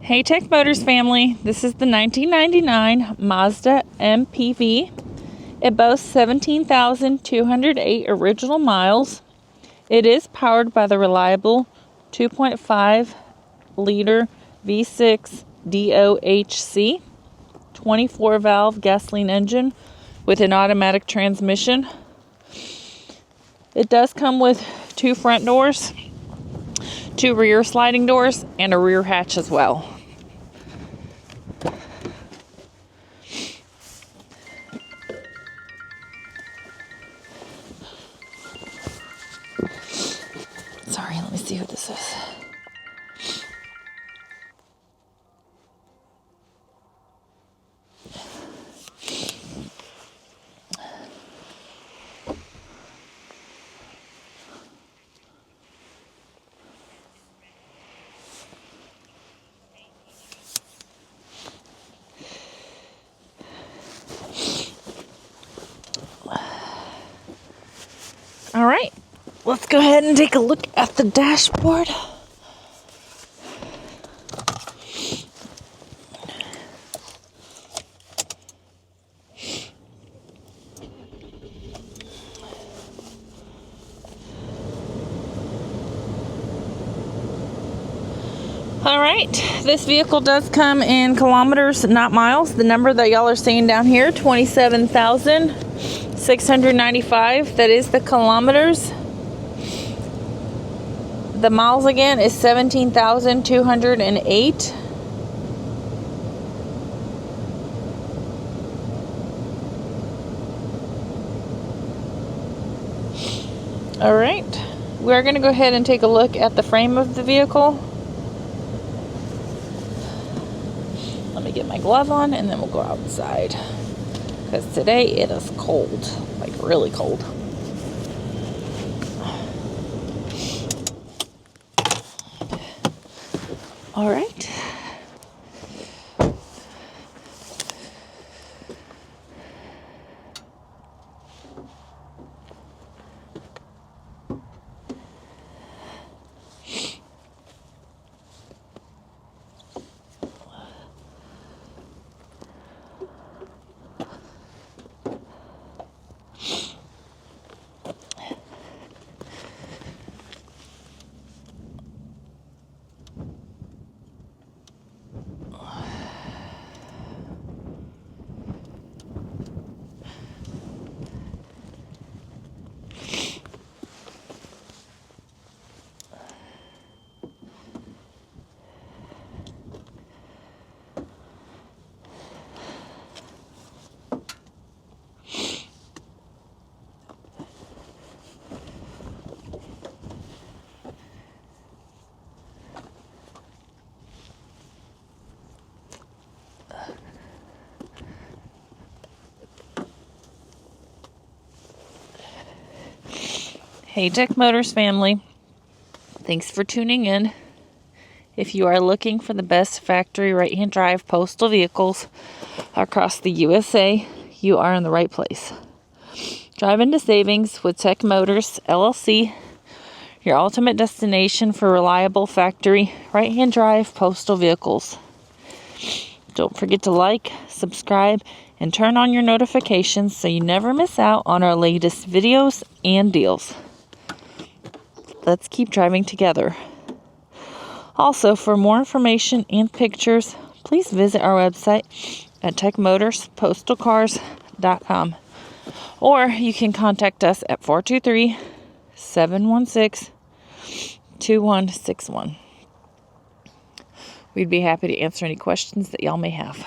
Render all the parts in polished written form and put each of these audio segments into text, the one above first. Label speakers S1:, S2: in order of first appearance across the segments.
S1: Hey Tech Motors family, this is the 1999 Mazda MPV. It boasts 17,208 original miles. It is powered by the reliable 2.5 liter V6 DOHC 24 valve gasoline engine with an automatic transmission. It does come with 2 front doors, 2 rear sliding doors, and a rear hatch as well. Sorry, let me see who this is. All right, let's go ahead and take a look at the dashboard. All right, this vehicle does come in kilometers, not miles. The number that y'all are seeing down here, 27,695. That is the kilometers. The miles again is 17,208. All right, we're going to go ahead and take a look at the frame of the vehicle. Let me get my glove on and then we'll go outside, because today it is cold, like really cold. All right. Hey Tech Motors family, thanks for tuning in. If you are looking for the best factory right-hand drive postal vehicles across the USA, you are in the right place. Drive into savings with Tech Motors LLC, your ultimate destination for reliable factory right-hand drive postal vehicles. Don't forget to like, subscribe, and turn on your notifications so you never miss out on our latest videos and deals. Let's keep driving together. Also, for more information and pictures, please visit our website at techmotorspostalcars.com, or you can contact us at 423-716-2161. We'd be happy to answer any questions that y'all may have.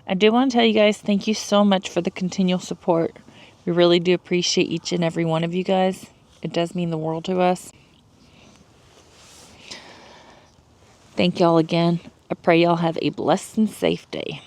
S1: I do want to tell you guys, thank you so much for the continual support. We really do appreciate each and every one of you guys. It does mean the world to us. Thank y'all again. I pray y'all have a blessed and safe day.